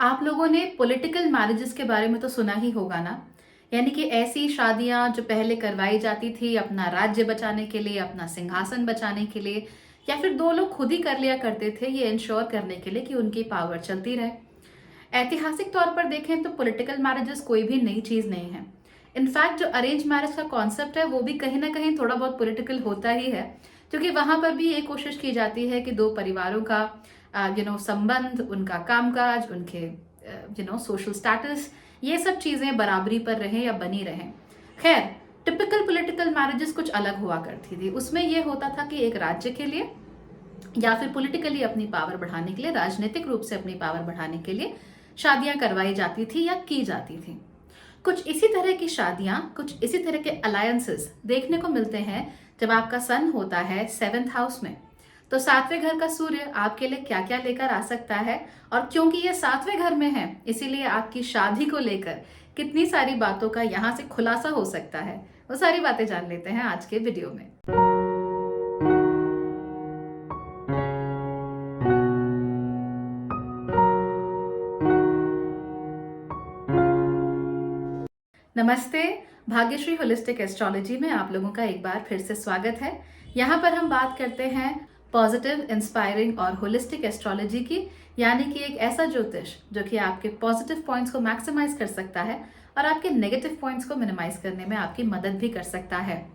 आप लोगों ने पॉलिटिकल मैरिजेस के बारे में तो सुना ही होगा ना। यानी कि ऐसी शादियां जो पहले करवाई जाती थी अपना राज्य बचाने के लिए, अपना सिंहासन बचाने के लिए, या फिर दो लोग खुद ही कर लिया करते थे ये इंश्योर करने के लिए कि उनकी पावर चलती रहे। ऐतिहासिक तौर पर देखें तो पॉलिटिकल मैरिजेस कोई भी नई चीज नहीं है। इनफैक्ट जो अरेंज मैरिज का कॉन्सेप्ट है वो भी कहीं ना कहीं थोड़ा बहुत पॉलिटिकल होता ही है, क्योंकि वहां पर भी ये कोशिश की जाती है कि दो परिवारों का संबंध, उनका कामकाज, उनके सोशल स्टेटस, ये सब चीजें बराबरी पर रहें या बनी रहें। खैर, टिपिकल पॉलिटिकल मैरिजेस कुछ अलग हुआ करती थी। उसमें यह होता था कि एक राज्य के लिए या फिर पॉलिटिकली अपनी पावर बढ़ाने के लिए, राजनीतिक रूप से अपनी पावर बढ़ाने के लिए शादियां करवाई जाती थी या की जाती थी। कुछ इसी तरह की शादियां, कुछ इसी तरह के अलायंसेस देखने को मिलते हैं जब आपका सन होता है 7th हाउस में। तो 7वें घर का सूर्य आपके लिए क्या क्या लेकर आ सकता है, और क्योंकि ये 7वें घर में है इसीलिए आपकी शादी को लेकर कितनी सारी बातों का यहाँ से खुलासा हो सकता है, वो सारी बातें जान लेते हैं आज के वीडियो में। नमस्ते। भाग्यश्री होलिस्टिक एस्ट्रोलॉजी में आप लोगों का एक बार फिर से स्वागत है। यहाँ पर हम बात करते हैं पॉजिटिव, इंस्पायरिंग और होलिस्टिक एस्ट्रोलॉजी की, यानी कि एक ऐसा ज्योतिष जो कि आपके पॉजिटिव पॉइंट्स को मैक्सिमाइज कर सकता है और आपके नेगेटिव पॉइंट्स को मिनिमाइज करने में आपकी मदद भी कर सकता है।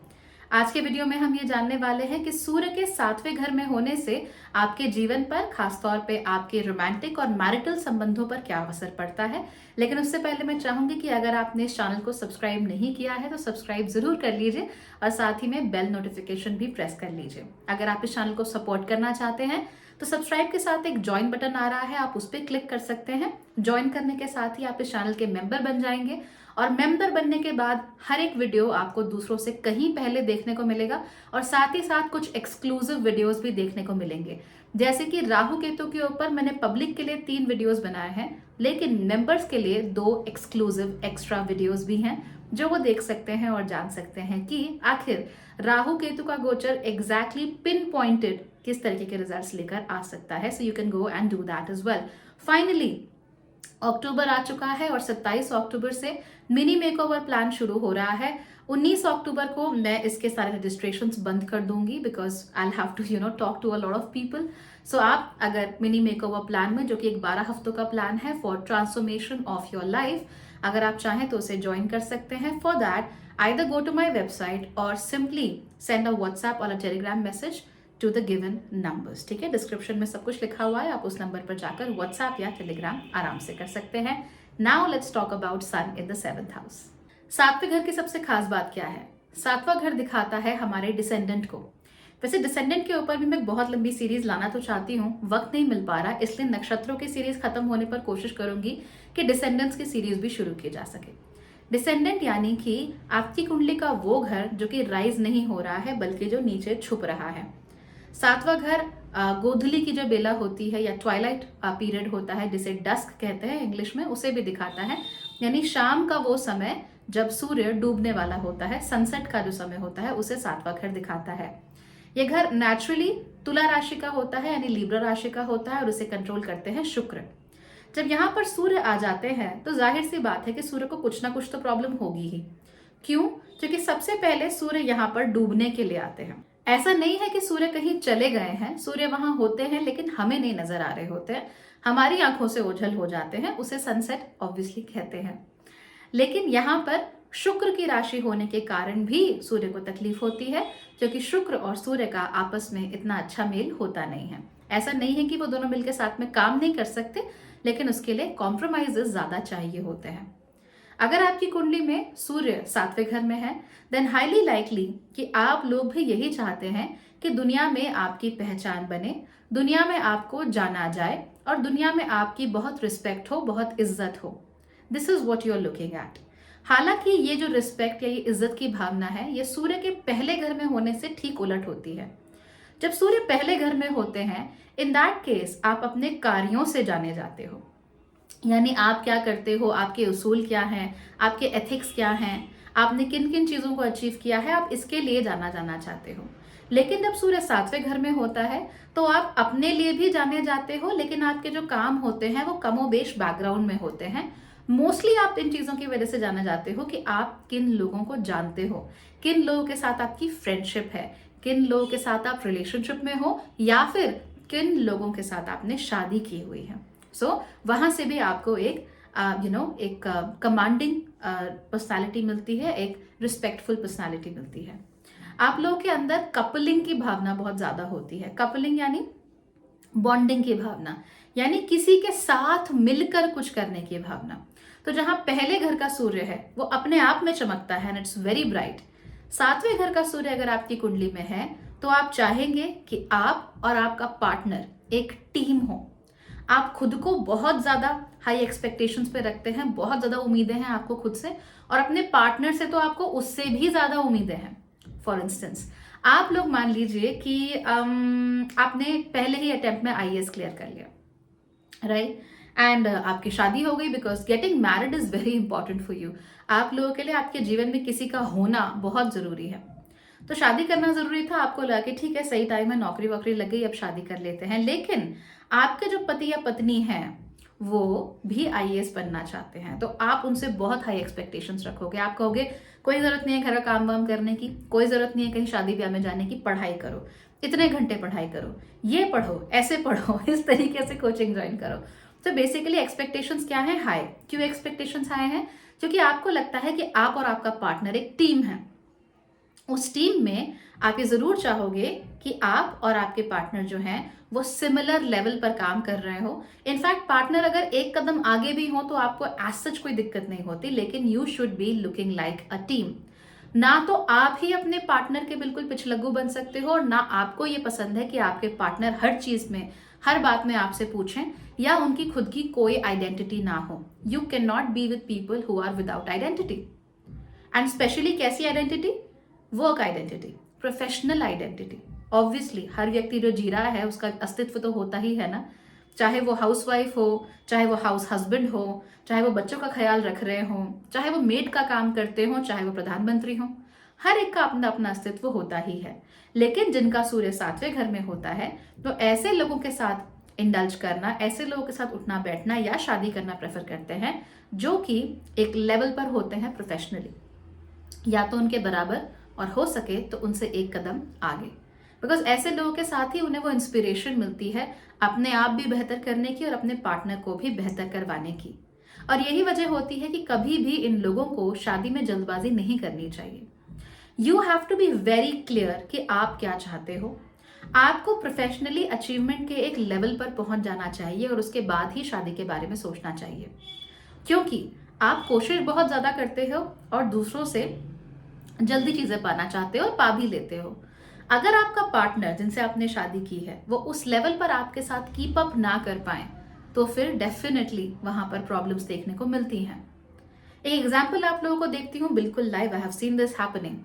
आज के वीडियो में हम ये जानने वाले हैं कि सूर्य के 7वें घर में होने से आपके जीवन पर, खासतौर पे आपके रोमांटिक और मैरिटल संबंधों पर क्या असर पड़ता है। लेकिन उससे पहले मैं चाहूंगी कि अगर आपने इस चैनल को सब्सक्राइब नहीं किया है तो सब्सक्राइब जरूर कर लीजिए और साथ ही में बेल नोटिफिकेशन भी प्रेस कर लीजिए। अगर आप इस चैनल को सपोर्ट करना चाहते हैं तो सब्सक्राइब के साथ एक ज्वाइन बटन आ रहा है, आप उस पर क्लिक कर सकते हैं। ज्वाइन करने के साथ ही आप इस चैनल के मेंबर बन जाएंगे और मेंबर बनने के बाद हर एक वीडियो आपको दूसरों से कहीं पहले देखने को मिलेगा और साथ ही साथ कुछ एक्सक्लूसिव वीडियोस भी देखने को मिलेंगे। जैसे कि राहु केतु के ऊपर मैंने पब्लिक के लिए 3 वीडियोस बनाए हैं, लेकिन मेंबर्स के लिए 2 एक्सक्लूसिव एक्स्ट्रा वीडियोस भी हैं जो वो देख सकते हैं और जान सकते हैं कि आखिर राहु केतु का गोचर एग्जैक्टली पिन पॉइंटेड किस तरीके के रिजल्ट्स लेकर आ सकता है। So you can go and do that as well. Finally October आ चुका है और 27 अक्टूबर से मिनी मेकओवर प्लान शुरू हो रहा है। 19 अक्टूबर को मैं इसके सारे रजिस्ट्रेशंस बंद कर दूंगी because I have to talk to a lot of people. So आप अगर मिनी मेकओवर प्लान में, जो कि एक 12 हफ्तों का प्लान है for transformation of your life, अगर आप चाहें तो उसे ज्वाइन कर सकते हैं। For that either go to my website or simply send a WhatsApp or a Telegram message to the given numbers। ठीक है, डिस्क्रिप्शन में सब कुछ लिखा हुआ है, आप उस नंबर पर जाकर WhatsApp या Telegram आराम से कर सकते हैं। Now let's talk about sun in the 7th house. 7वें घर की सबसे खास बात क्या है? 7वां घर दिखाता है हमारे डिसेंडेंट को। वैसे डिसेंडेंट के ऊपर भी मैं बहुत लंबी सीरीज लाना तो चाहती हूँ, वक्त नहीं मिल पा रहा, इसलिए नक्षत्रों की सीरीज खत्म होने पर कोशिश करूंगी कि डिसेंडेंट्स की सीरीज भी शुरू की जा सके। डिसेंडेंट यानी कि आपकी कुंडली का वो घर जो कि राइज नहीं हो रहा है बल्कि जो नीचे छुप रहा है। 7वां घर गोधूली की जो बेला होती है या ट्वाइलाइट पीरियड होता है, जिसे डस्क कहते हैं इंग्लिश में, उसे भी दिखाता है। यानी शाम का वो समय जब सूर्य डूबने वाला होता है, सनसेट का जो समय होता है, उसे 7वां घर दिखाता है। ये घर नेचुरली तुला राशि का होता है, यानी लिब्रा राशि का होता है, और उसे कंट्रोल करते हैं शुक्र। जब यहाँ पर सूर्य आ जाते हैं तो जाहिर सी बात है कि सूर्य को कुछ ना कुछ तो प्रॉब्लम होगी ही। क्यों? क्योंकि सबसे पहले सूर्य यहाँ पर डूबने के लिए आते हैं। ऐसा नहीं है कि सूर्य कहीं चले गए हैं, सूर्य वहां होते हैं लेकिन हमें नहीं नजर आ रहे होते हैं, हमारी आंखों से ओझल हो जाते हैं, उसे सनसेट ऑब्वियसली कहते हैं। लेकिन यहाँ पर शुक्र की राशि होने के कारण भी सूर्य को तकलीफ होती है, क्योंकि शुक्र और सूर्य का आपस में इतना अच्छा मेल होता नहीं है। ऐसा नहीं है कि वो दोनों मिलकर साथ में काम नहीं कर सकते, लेकिन उसके लिए कॉम्प्रोमाइजेस ज्यादा चाहिए होते हैं। अगर आपकी कुंडली में सूर्य 7वें घर में है, देन हाईली लाइकली कि आप लोग भी यही चाहते हैं कि दुनिया में आपकी पहचान बने, दुनिया में आपको जाना जाए और दुनिया में आपकी बहुत रिस्पेक्ट हो, बहुत इज्जत हो। This is what you are looking at. हालांकि ये जो रिस्पेक्ट या ये इज्जत की भावना है, ये सूर्य के पहले घर में होने से ठीक उलट होती है। जब सूर्य पहले घर में होते हैं, इन दैट केस आप अपने कार्यों से जाने जाते हो। यानी आप क्या करते हो, आपके उसूल क्या हैं, आपके एथिक्स क्या हैं, आपने किन किन चीजों को अचीव किया है, आप इसके लिए जाना चाहते हो। लेकिन जब सूर्य 7वें घर में होता है तो आप अपने लिए भी जाने जाते हो, लेकिन आपके जो काम होते हैं वो कमोबेश बैकग्राउंड में होते हैं। मोस्टली आप इन चीजों की वजह से जाना जाते हो कि आप किन लोगों को जानते हो, किन लोगों के साथ आपकी फ्रेंडशिप है, किन लोगों के साथ आप रिलेशनशिप में हो, या फिर किन लोगों के साथ आपने शादी की हुई है। सो वहां से भी आपको एक एक कमांडिंग पर्सनालिटी मिलती है, एक रिस्पेक्टफुल पर्सनालिटी मिलती है। आप लोगों के अंदर कपलिंग की भावना बहुत ज्यादा होती है। कपलिंग यानी बॉन्डिंग की भावना, यानी किसी के साथ मिलकर कुछ करने की भावना। तो जहां पहले घर का सूर्य है वो अपने आप में चमकता है एंड इट्स वेरी ब्राइट। 7वें घर का सूर्य अगर आपकी कुंडली में है तो आप चाहेंगे कि आप और आपका पार्टनर एक टीम हो। आप खुद को बहुत ज्यादा हाई एक्सपेक्टेशंस पे रखते हैं, बहुत ज्यादा उम्मीदें हैं आपको खुद से, और अपने पार्टनर से तो आपको उससे भी ज्यादा उम्मीदें हैं। फॉर इंस्टेंस, आप लोग मान लीजिए कि आपने पहले ही अटेम्प्ट में आईएएस क्लियर कर लिया, राइट, एंड आपकी शादी हो गई, because getting married is very important for you. आप लोगों के लिए आपके जीवन में किसी का होना बहुत जरूरी है। तो शादी करना जरूरी था, आपको लगा कि ठीक है सही टाइम है, नौकरी वोकरी लग गई, अब शादी कर लेते हैं। लेकिन आपके जो पति या पत्नी है वो भी आईएएस बनना चाहते हैं, तो आप उनसे बहुत हाई एक्सपेक्टेशंस रखोगे। आप कहोगे कोई जरूरत नहीं है घर का काम वाम करने की, कोई जरूरत नहीं है कहीं शादी ब्याह में जाने की, पढ़ाई करो, इतने घंटे पढ़ाई करो, ये पढ़ो, ऐसे पढ़ो, इस तरीके से कोचिंग ज्वाइन करो। तो बेसिकली एक्सपेक्टेशंस क्या है? हाई। क्यों एक्सपेक्टेशंस हाई हैं? क्योंकि आपको लगता है कि आप और आपका पार्टनर एक टीम है। उस टीम में आप ये जरूर चाहोगे कि आप और आपके पार्टनर जो हैं वो सिमिलर लेवल पर काम कर रहे हो। इनफैक्ट पार्टनर अगर एक कदम आगे भी हो तो आपको एज सच कोई दिक्कत नहीं होती, लेकिन you should be looking like a team. ना तो आप ही अपने पार्टनर के बिल्कुल पिछलग्गू बन सकते हो, और ना आपको ये पसंद है कि आपके पार्टनर हर चीज में, हर बात में आपसे पूछें, या उनकी खुद की कोई आइडेंटिटी ना हो। You can not be with people who are without identity, and specially कैसी identity? Work identity, professional identity. Obviously हर व्यक्ति जो जी रहा है उसका अस्तित्व तो होता ही है ना, चाहे वो हाउसवाइफ हो, चाहे वो हाउस हस्बैंड हो, चाहे वो बच्चों का ख्याल रख रहे हो, चाहे वो मेड का काम करते हो, चाहे वो प्रधानमंत्री हो, हर एक का अपना अपना अस्तित्व होता ही है। लेकिन जिनका सूर्य 7वें घर में होता है तो ऐसे लोगों के साथ इंडल्ज करना, ऐसे लोगों के साथ उठना बैठना या शादी करना प्रेफर करते हैं जो कि एक लेवल पर होते हैं प्रोफेशनली, या तो उनके बराबर और हो सके तो उनसे एक कदम आगे। बिकॉज ऐसे लोगों के साथ ही उन्हें वो इंस्पिरेशन मिलती है अपने आप भी बेहतर करने की और अपने पार्टनर को भी बेहतर करवाने की। और यही वजह होती है कि कभी भी इन लोगों को शादी में जल्दबाजी नहीं करनी चाहिए। You have to be very clear कि आप क्या चाहते हो। आपको प्रोफेशनली अचीवमेंट के एक लेवल पर पहुंच जाना चाहिए और उसके बाद ही शादी के बारे में सोचना चाहिए, क्योंकि आप कोशिश बहुत ज्यादा करते हो और दूसरों से जल्दी चीजें पाना चाहते हो और पा भी लेते हो। अगर आपका पार्टनर जिनसे आपने शादी की है वो उस लेवल पर आपके साथ कीप अप ना कर पाए तो फिर डेफिनेटली वहां पर प्रॉब्लम्स देखने को मिलती हैं। एक एग्जाम्पल आप लोगों को देखती हूँ, बिल्कुल live, I have seen this happening.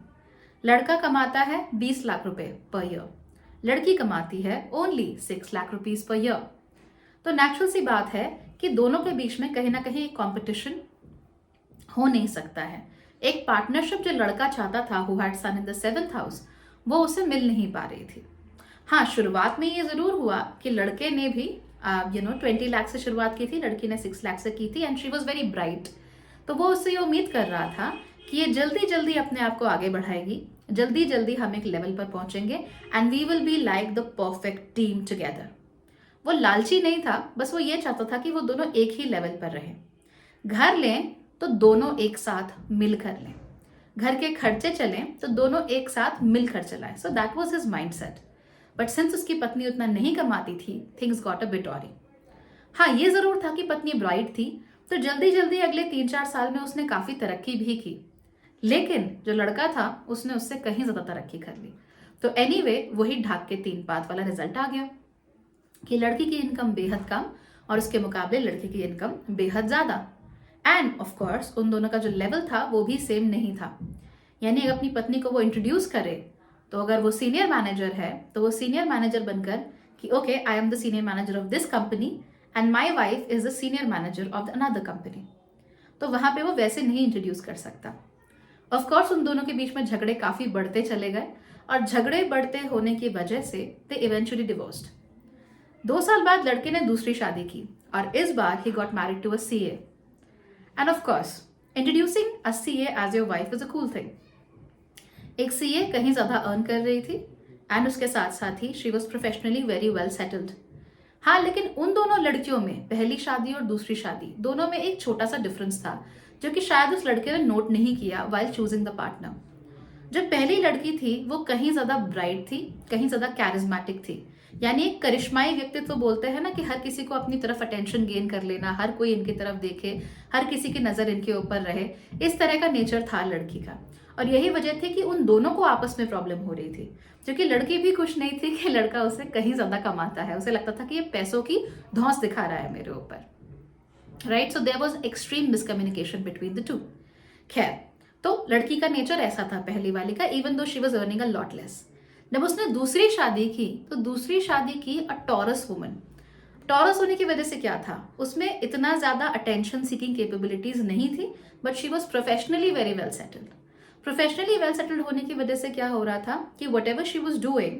लड़का कमाता है 20 लाख रुपए पर ईयर, लड़की कमाती है only 6 lakh rupees per year. तो नेचुरल सी बात है कि दोनों के बीच में कहीं ना कहीं एक कॉम्पिटिशन हो नहीं सकता है। एक पार्टनरशिप जो लड़का चाहता था, who had sun in the 7th house, वो उसे मिल नहीं पा रही थी। हाँ, शुरुआत में ये जरूर हुआ कि लड़के ने भी 20 लाख से शुरुआत की थी, लड़की ने 6 लाख से की थी, and she was very bright. तो वो उससे ये उम्मीद कर रहा था कि ये जल्दी जल्दी अपने आप को आगे बढ़ाएगी, जल्दी जल्दी हम एक लेवल पर पहुंचेंगे and we will be like the perfect team together. वो लालची नहीं था, बस वो ये चाहता था कि वो दोनों एक ही लेवल पर रहे। घर लें तो दोनों एक साथ मिलकर लें, घर के खर्चे चलें तो दोनों एक साथ मिलकर चलाएं। So that was his mindset. But since उसकी पत्नी उतना नहीं कमाती थी, थिंग्स गॉट अ बिट ऑरी। हाँ, ये जरूर था कि पत्नी ब्राइट थी तो जल्दी जल्दी अगले 3-4 साल में उसने काफी तरक्की भी की, लेकिन जो लड़का था उसने उससे कहीं ज्यादा तरक्की कर ली। तो एनीवे वही ढाक के 3 पात वाला रिजल्ट आ गया कि लड़की की इनकम बेहद कम और उसके मुकाबले लड़के की इनकम बेहद ज्यादा। एंड ऑफ कोर्स उन दोनों का जो लेवल था वो भी सेम नहीं था। यानी अगर अपनी पत्नी को वो इंट्रोड्यूस करे तो अगर वो सीनियर मैनेजर है तो वो सीनियर मैनेजर बनकर कि okay, I am the senior manager of this company and my wife is the senior manager of another company, तो वहां पे वो वैसे नहीं इंट्रोड्यूस कर सकता। ऑफ कोर्स उन दोनों के बीच में झगड़े काफी बढ़ते चले गए। और झगड़े बढ़ते होने की वजह से दे इवेंचुअली डिवोर्स्ड। 2 साल बाद लड़के ने दूसरी शादी की और इस बार ही got married to a CA. And of course introducing a CA as your wife is a cool thing. एक सीए कहीं ज्यादा अर्न कर रही थी एंड उसके साथ साथ ही she was professionally very well settled. हाँ, लेकिन उन दोनों लड़कियों में पहली शादी और दूसरी शादी दोनों में एक छोटा सा डिफरेंस था जो कि शायद उस लड़के ने नोट नहीं किया वाइल चूजिंग द पार्टनर। जो पहली लड़की थी वो कहीं ज्यादा ब्राइट थी, कहीं ज्यादा कैरिज्मेटिक थी, यानी एक करिश्माई व्यक्तित्व बोलते हैं ना कि हर किसी को अपनी तरफ अटेंशन गेन कर लेना, हर कोई इनकी तरफ देखे, हर किसी की नजर इनके ऊपर रहे, इस तरह का नेचर था लड़की का। और यही वजह थी कि उन दोनों को आपस में प्रॉब्लम हो रही थी, क्योंकि लड़की भी खुश नहीं थी कि लड़का उसे कहीं ज्यादा कमाता है। उसे लगता था कि ये पैसों की धौंस दिखा रहा है मेरे ऊपर, right. So there was extreme miscommunication between the two. खैर, तो लड़की का नेचर ऐसा था पहली वाली का, even though she was earning a lot less. जब उसने दूसरी शादी की तो दूसरी शादी की अ टॉरस वुमन। टॉरस होने की वजह से क्या था, उसमें इतना ज्यादा अटेंशन सीकिंग कैपेबिलिटीज नहीं थी, but she was professionally very well settled. Professionally well settled होने की वजह से क्या हो रहा था कि what ever she was doing,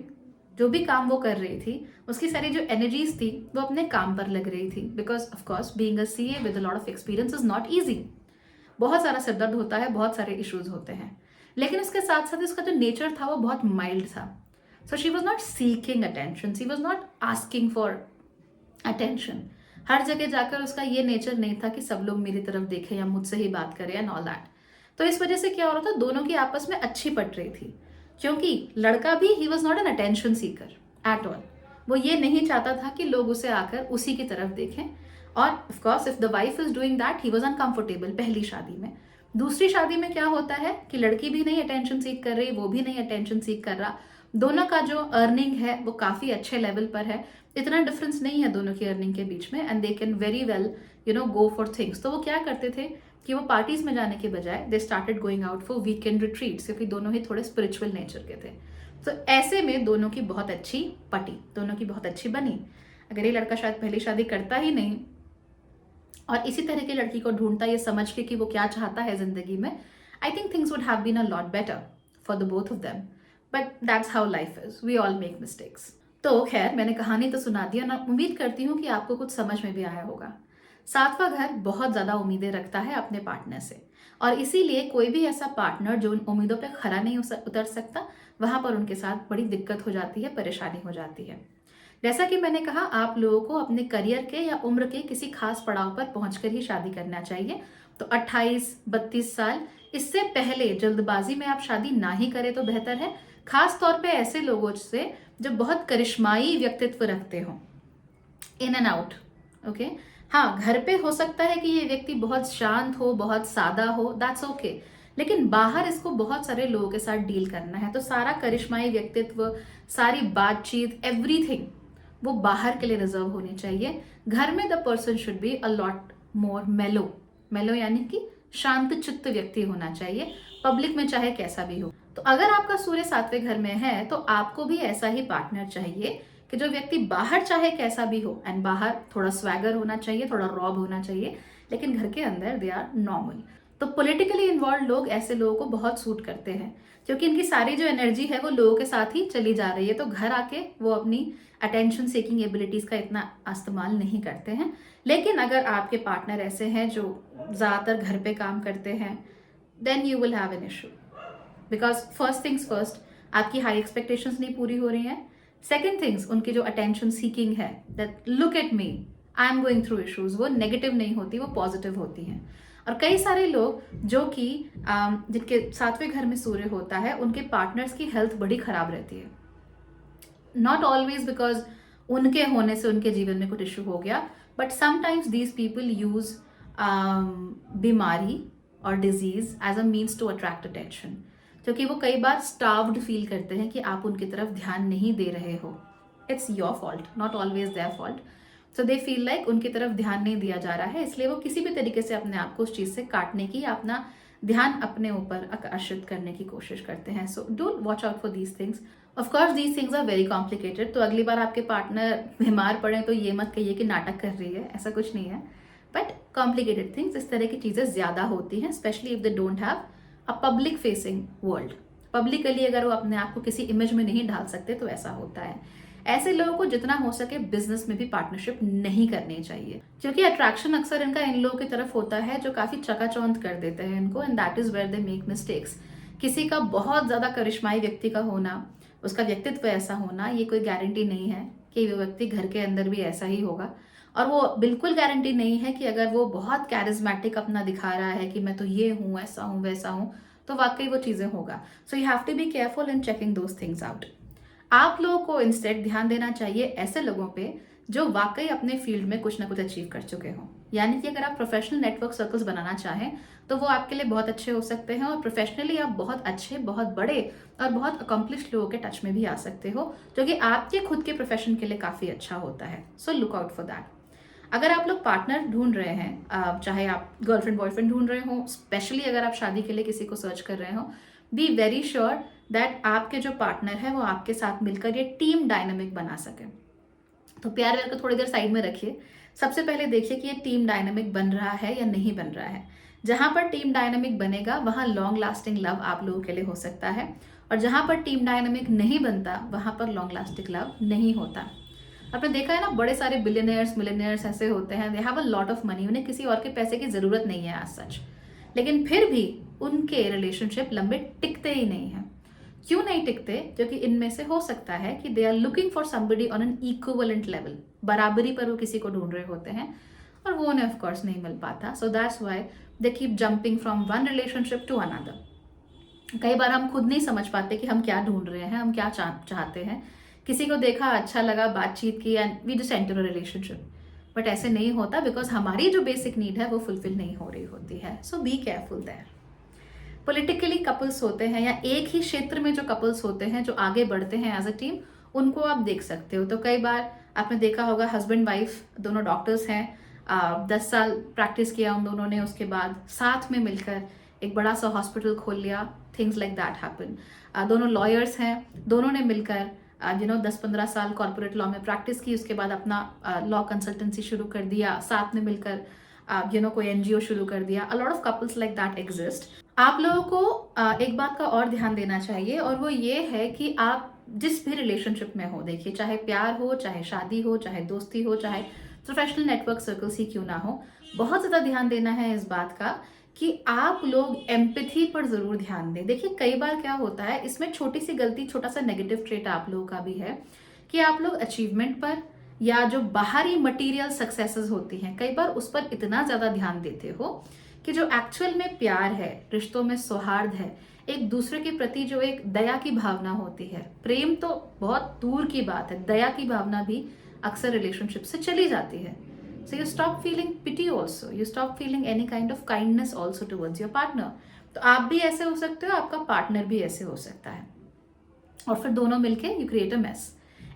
जो भी काम वो कर रही थी, उसकी सारी जो एनर्जीज थी वो अपने काम पर लग रही थी। Because of course being a CA with a lot of experience is not easy. बहुत सारा सिरदर्द होता है, बहुत सारे इश्यूज होते हैं, लेकिन उसके साथ साथ उसका जो नेचर था वो बहुत माइल्ड था। So she was not seeking attention, she was not asking for attention. हर जगह जाकर उसका ये नेचर नहीं था कि सब लोग मेरी तरफ देखें या मुझसे ही बात करें एंड ऑल दैट। तो इस वजह से क्या हो रहा था, दोनों की आपस में अच्छी पट रही थी, क्योंकि लड़का भी he was not an attention seeker at all. वो ये नहीं चाहता था कि लोग उसे आकर उसी की तरफ देखें। और of course if the wife is doing that he was uncomfortable पहली शादी में। दूसरी शादी में क्या होता है कि लड़की भी नहीं अटेंशन सीख कर रही, वो भी नहीं अटेंशन सीख कर रहा, दोनों का जो अर्निंग है वो काफी अच्छे लेवल पर है, इतना डिफरेंस नहीं है दोनों की अर्निंग के बीच में, and they can very well go for things. तो वो क्या करते थे कि वो पार्टीज में जाने के बजाय they started going out for weekend retreats, क्योंकि दोनों ही थोड़े स्पिरिचुअल नेचर के थे। तो ऐसे में दोनों की बहुत अच्छी पटी, दोनों की बहुत अच्छी बनी। अगर ये लड़का शायद पहली शादी करता ही नहीं और इसी तरह की लड़की को ढूंढता ये समझ के कि वो क्या चाहता है जिंदगी में, I think things would have been a lot better for the both of them. But that's how life is, we all make mistakes. तो खैर, मैंने कहानी तो सुना दी ना, उम्मीद करती हूँ कि आपको कुछ समझ में भी आया होगा। सातवां घर बहुत ज्यादा उम्मीदें रखता है अपने पार्टनर से, और इसीलिए कोई भी ऐसा पार्टनर जो उन उम्मीदों पे खरा नहीं उतर सकता, वहां पर उनके साथ बड़ी दिक्कत हो जाती है, परेशानी हो जाती है। जैसा कि मैंने कहा, आप लोगों को अपने करियर के या उम्र के किसी खास पड़ाव पर पहुंचकर ही शादी करना चाहिए। तो 28-32 साल, इससे पहले जल्दबाजी में आप शादी ना ही करें तो बेहतर है, खास तौर पे ऐसे लोगों से जो बहुत करिश्माई व्यक्तित्व रखते हो, इन एंड आउट। ओके, हाँ, घर पे हो सकता है कि ये व्यक्ति बहुत शांत हो, बहुत सादा हो, दैट्स ओके, लेकिन बाहर इसको बहुत सारे लोगों के साथ डील करना है, तो सारा करिश्माई व्यक्तित्व, सारी बातचीत, एवरीथिंग वो बाहर के लिए रिजर्व होनी चाहिए। घर में the person should be a lot more मेलो। मेलो यानी कि शांत चित्त व्यक्ति होना चाहिए, पब्लिक में चाहे कैसा भी हो। तो अगर आपका सूर्य 7वें घर में है तो आपको भी ऐसा ही पार्टनर चाहिए कि जो व्यक्ति बाहर चाहे कैसा भी हो, एंड बाहर थोड़ा स्वैगर होना चाहिए, थोड़ा रॉब होना चाहिए, लेकिन घर के अंदर दे आर नॉर्मल। तो पॉलिटिकली इन्वॉल्व लोग ऐसे लोगों को बहुत सूट करते हैं, क्योंकि इनकी सारी जो एनर्जी है वो लोगों के साथ ही चली जा रही है, तो घर आके वो अपनी अटेंशन सीकिंग एबिलिटीज का इतना इस्तेमाल नहीं करते हैं। लेकिन अगर आपके पार्टनर ऐसे हैं जो ज्यादातर घर पे काम करते हैं, then you will have an issue, because first things first, आपकी हाई एक्सपेक्टेशंस नहीं पूरी हो रही हैं। सेकेंड थिंग्स, उनकी जो अटेंशन सीकिंग है, that look at me, I am going through issues, वो नेगेटिव नहीं होती, वो पॉजिटिव होती हैं। और कई सारे लोग जो कि जिनके 7वें घर में सूर्य होता है, उनके पार्टनर्स की हेल्थ बड़ी खराब रहती है। नॉट ऑलवेज बिकॉज उनके होने से उनके जीवन में कुछ इशू हो गया, but sometimes these people use बीमारी और disease as a means to attract attention, क्योंकि वो कई बार स्टार्व्ड फील करते हैं कि आप उनकी तरफ ध्यान नहीं दे रहे हो। It's your fault, not always their fault. So they feel like उनकी तरफ ध्यान नहीं दिया जा रहा है, इसलिए वो किसी भी तरीके से अपने आप को उस चीज से काटने की या अपना ध्यान अपने ऊपर आकर्षित करने की कोशिश करते हैं। So do watch out for these things. Of course these things are very complicated, तो अगली बार आपके पार्टनर बीमार पड़े तो ये मत कहिए कि नाटक कर रही है, ऐसा कुछ नहीं है। बट कॉम्प्लिकेटेड थिंग्स, इस तरह की चीजें ज्यादा होती हैं, specially if they don't have a public facing world. Publicly अगर वो अपने आप को किसी इमेज में नहीं डाल सकते तो ऐसा होता है। ऐसे लोगों को जितना हो सके बिजनेस में भी पार्टनरशिप नहीं करनी चाहिए, क्योंकि अट्रैक्शन अक्सर इनका इन लोगों की तरफ होता है जो काफी चकाचौंध कर देते हैं इनको, and that is where they make mistakes. किसी का बहुत ज्यादा करिश्माई व्यक्ति का होना, उसका व्यक्तित्व ऐसा होना, ये कोई गारंटी नहीं है कि वो व्यक्ति घर के अंदर भी ऐसा ही होगा। और वो बिल्कुल गारंटी नहीं है कि अगर वो बहुत कैरिज्मेटिक अपना दिखा रहा है कि मैं तो ये हूँ, ऐसा हूँ, वैसा हूँ, तो वाकई वो चीजें होगा। So you have to be careful in checking those things out. आप लोगों को इंस्टेड ध्यान देना चाहिए ऐसे लोगों पे जो वाकई अपने फील्ड में कुछ ना कुछ अचीव कर चुके हों। यानी कि अगर आप प्रोफेशनल नेटवर्क सर्कल्स बनाना चाहें तो वो आपके लिए बहुत अच्छे हो सकते हैं, और प्रोफेशनली आप बहुत अच्छे, बहुत बड़े और बहुत अकम्पलिश्ड लोगों के टच में भी आ सकते हो, जो कि आपके खुद के प्रोफेशन के लिए काफी अच्छा होता है। So look out for that. अगर आप लोग पार्टनर ढूंढ रहे हैं, चाहे आप गर्लफ्रेंड बॉयफ्रेंड ढूंढ रहे हो, स्पेशली अगर आप शादी के लिए किसी को सर्च कर रहे हो, बी वेरी श्योर दैट आपके जो पार्टनर है वो आपके साथ मिलकर ये टीम डायनामिक बना सके। तो प्यार व्यार को थोड़ी देर साइड में रखिए। सबसे पहले देखिए कि ये टीम डायनामिक बन रहा है या नहीं बन रहा है। जहां पर टीम डायनामिक बनेगा वहां लॉन्ग लास्टिंग लव आप लोगों के लिए हो सकता है, और जहां पर टीम डायनामिक नहीं बनता वहां पर लॉन्ग लास्टिंग लव नहीं होता। आपने देखा है ना, बड़े सारे बिलियनियर्स मिलियनियर्स ऐसे होते हैं, they have a lot of money, उन्हें किसी और के पैसे की जरूरत नहीं है आज सच, लेकिन फिर भी उनके रिलेशनशिप लंबे टिकते ही नहीं है। क्यों नहीं टिकते? क्योंकि इनमें से हो सकता है कि they are looking for somebody on an equivalent level, बराबरी पर वो किसी को ढूंढ रहे होते हैं, और वो उन्हें ऑफ कोर्स नहीं मिल पाता। So that's why they keep jumping from one relationship to another. कई बार हम खुद नहीं समझ पाते कि हम क्या ढूंढ रहे हैं, हम क्या चाहते हैं। किसी को देखा, अच्छा लगा, बातचीत की, and we just enter a relationship. But ऐसे नहीं होता, बिकॉज हमारी जो बेसिक नीड है वो फुलफिल नहीं हो रही होती है। So be careful there. Politically couples होते हैं या एक ही क्षेत्र में जो कपल्स होते हैं जो आगे बढ़ते हैं एज अ टीम, उनको आप देख सकते हो। तो कई बार आपने देखा होगा, हस्बैंड वाइफ दोनों डॉक्टर्स हैं, 10 साल प्रैक्टिस किया उन दोनों ने, उसके बाद साथ में मिलकर एक बड़ा सा हॉस्पिटल खोल लिया, थिंग्स लाइक दैट हैपन। दोनों लॉयर्स हैं, दोनों ने मिलकर 10-15 साल कॉर्पोरेट लॉ में प्रैक्टिस की, उसके बाद अपना लॉ कंसल्टेंसी शुरू कर दिया, साथ में मिलकर कोई एनजीओ शुरू कर दिया। अ lot of couples like that exist. आप लोगों को एक बात का और ध्यान देना चाहिए, और वो ये है कि आप जिस भी रिलेशनशिप में हो, देखिए चाहे प्यार हो, चाहे शादी हो, चाहे दोस्ती हो, चाहे प्रोफेशनल नेटवर्क सर्कल्स ही क्यों ना हो, बहुत ज्यादा ध्यान देना है इस बात का कि आप लोग एम्पैथी पर जरूर ध्यान दें। देखिए कई बार क्या होता है, इसमें छोटी सी गलती, छोटा सा नेगेटिव ट्रेट आप लोगों का भी है कि आप लोग अचीवमेंट पर या जो बाहरी मटेरियल सक्सेसेस होती हैं, कई बार उस पर इतना ज्यादा ध्यान देते हो कि जो एक्चुअल में प्यार है, रिश्तों में सौहार्द है, एक दूसरे के प्रति जो एक दया की भावना होती है, प्रेम तो बहुत दूर की बात है, दया की भावना भी अक्सर रिलेशनशिप से चली जाती है। So you stop feeling pity also, you stop feeling any kind of kindness also towards your partner. तो आप भी ऐसे हो सकते हो, आपका पार्टनर भी ऐसे हो सकता है, और फिर दोनों मिलके यू क्रिएट अ मेस।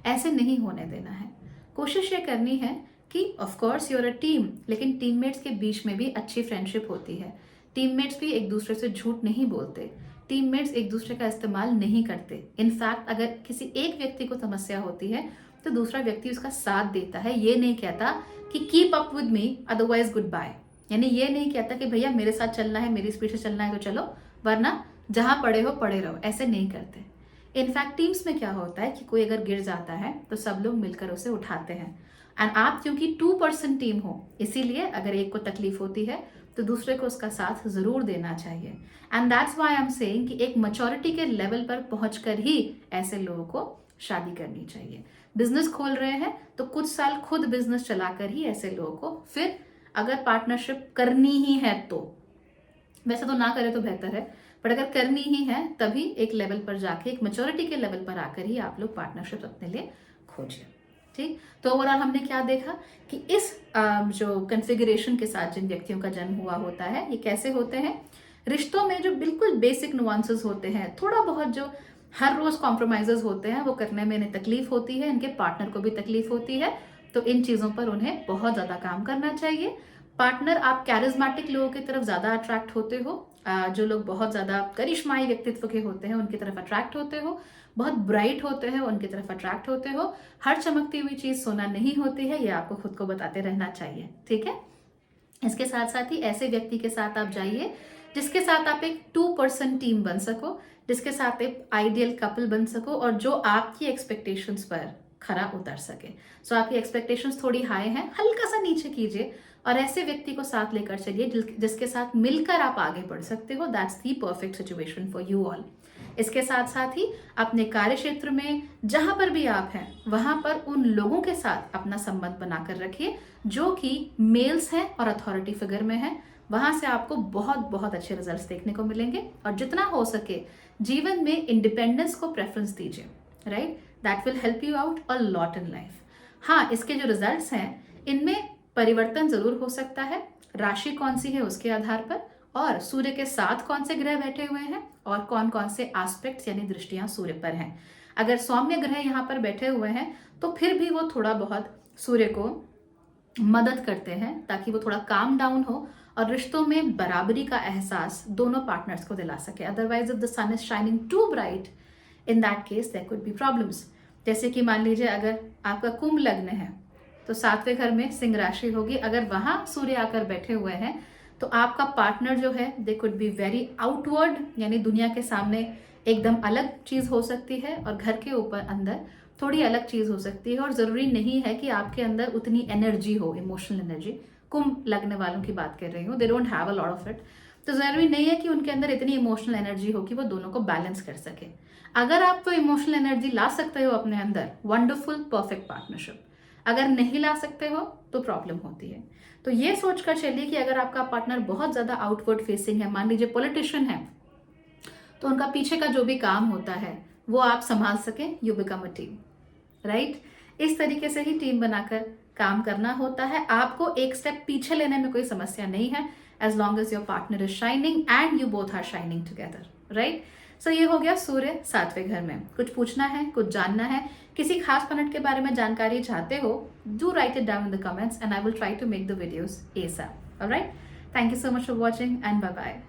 ऐसे नहीं होने देना है। कोशिश ये करनी है कि of course you're a team, लेकिन टीममेट्स के बीच में भी अच्छी फ्रेंडशिप होती है। टीममेट्स भी एक दूसरे से झूठ नहीं बोलते, टीममेट्स एक दूसरे का इस्तेमाल नहीं करते। इनफैक्ट अगर किसी एक व्यक्ति को समस्या होती है तो दूसरा व्यक्ति उसका साथ देता है, ये नहीं कहता कि keep up with me otherwise good bye, यानी ये नहीं कहता कि भैया मेरे साथ चलना है, मेरी स्पीड से चलना है तो चलो, वरना जहां पड़े हो पड़े रहो, ऐसे नहीं करते। इनफैक्ट टीम्स में क्या होता है कि कोई अगर गिर जाता है तो सब लोग मिलकर उसे उठाते हैं, एंड आप क्योंकि 2% टीम हो, इसीलिए अगर एक को तकलीफ होती है तो दूसरे को उसका साथ जरूर देना चाहिए। And that's why I am saying कि एक मैच्योरिटी के लेवल पर पहुंचकर ही ऐसे लोगों को शादी करनी चाहिए। बिजनेस खोल रहे हैं तो कुछ साल खुद बिजनेस चलाकर ही ऐसे लोगों को फिर अगर पार्टनरशिप करनी ही है तो, वैसे तो ना करे तो बेहतर है, पर अगर करनी ही है तभी एक लेवल पर जाके, एक मैच्योरिटी के लेवल पर आकर ही आप लोग पार्टनरशिप अपने लिए खोजिए। ठीक, तो ओवरऑल हमने क्या देखा कि इस जो कन्फिगरेशन के साथ जिन व्यक्तियों का जन्म हुआ होता है, ये कैसे होते हैं। रिश्तों में जो बिल्कुल बेसिक नुआंसेस होते हैं, थोड़ा बहुत जो हर रोज कॉम्प्रोमाइजेस होते हैं, वो करने में इन्हें तकलीफ होती है, इनके पार्टनर को भी तकलीफ होती है, तो इन चीजों पर उन्हें बहुत ज्यादा काम करना चाहिए। पार्टनर, आप कैरिज्मेटिक लोगों की तरफ ज्यादा अट्रैक्ट होते हो, जो लोग बहुत ज्यादा करिश्माई व्यक्तित्व के होते हैं उनकी तरफ अट्रैक्ट होते हो, बहुत ब्राइट होते हैं उनकी तरफ अट्रैक्ट होते हो। हर चमकती हुई चीज सोना नहीं होती है, ये आपको खुद को बताते रहना चाहिए। ठीक है, इसके साथ साथ ही ऐसे व्यक्ति के साथ आप जाइए जिसके साथ आप एक 2% टीम बन सको, जिसके साथ एक आइडियल कपल बन सको और जो आपकी एक्सपेक्टेशंस पर खरा उतर सके। सो आपकी एक्सपेक्टेशंस थोड़ी हाई हैं, हल्का सा नीचे कीजिए और ऐसे व्यक्ति को साथ लेकर चलिए जिसके साथ मिलकर आप आगे बढ़ सकते हो। That's the perfect situation for you all. इसके साथ साथ ही अपने कार्य क्षेत्र में जहां पर भी आप हैं वहां पर उन लोगों के साथ अपना संबंध बनाकर रखिए जो कि मेल्स हैं और अथॉरिटी फिगर में हैं। वहां से आपको बहुत बहुत अच्छे रिजल्ट्स देखने को मिलेंगे और जितना हो सके जीवन में इंडिपेंडेंस को प्रेफरेंस दीजिए, right? That will help you out a lot in life. हाँ, इसके जो रिजल्ट्स हैं इनमें परिवर्तन जरूर हो सकता है, राशि कौन सी है उसके आधार पर, और सूर्य के साथ कौन से ग्रह बैठे हुए हैं और कौन कौन से एस्पेक्ट्स यानी दृष्टियां सूर्य पर हैं। अगर सौम्य ग्रह यहाँ पर बैठे हुए हैं तो फिर भी वो थोड़ा बहुत सूर्य को मदद करते हैं ताकि वो थोड़ा काम डाउन हो और रिश्तों में बराबरी का एहसास दोनों पार्टनर्स को दिला सके। Otherwise if the sun is shining too bright, in that case there could be problems. जैसे कि मान लीजिए अगर आपका कुंभ लग्न है तो 7वें घर में सिंह राशि होगी, अगर वहां सूर्य आकर बैठे हुए हैं तो आपका पार्टनर जो है they could be very outward, यानी दुनिया के सामने एकदम अलग चीज हो सकती है और घर के ऊपर अंदर थोड़ी अलग चीज हो सकती है। और जरूरी नहीं है कि आपके अंदर उतनी एनर्जी हो, इमोशनल एनर्जी। कुंभ लगने वालों की बात कर रही हूँ, they don't have a lot of it. तो जरूरी नहीं है कि उनके अंदर इतनी इमोशनल एनर्जी हो कि वो दोनों को बैलेंस कर सके। अगर आप तो इमोशनल एनर्जी ला सकते हो अपने अंदर, वंडरफुल परफेक्ट पार्टनरशिप। अगर नहीं ला सकते हो तो प्रॉब्लम होती है। तो ये सोचकर चलिए कि अगर आपका पार्टनर बहुत ज्यादा आउटवर्ड फेसिंग है, मान लीजिए पॉलिटिशियन है, तो उनका पीछे का जो भी काम होता है वो आप संभाल सके, you become a team, right? इस तरीके से ही टीम बनाकर काम करना होता है। आपको एक स्टेप पीछे लेने में कोई समस्या नहीं है, as long as your partner is shining and you both are shining together, right? So ये हो गया सूर्य 7वें घर में। कुछ पूछना है, कुछ जानना है, किसी खास प्लैनेट के बारे में जानकारी चाहते हो, do write it down in the comments and I will try to make the videos ASAP. Alright, thank you so much for watching and bye bye.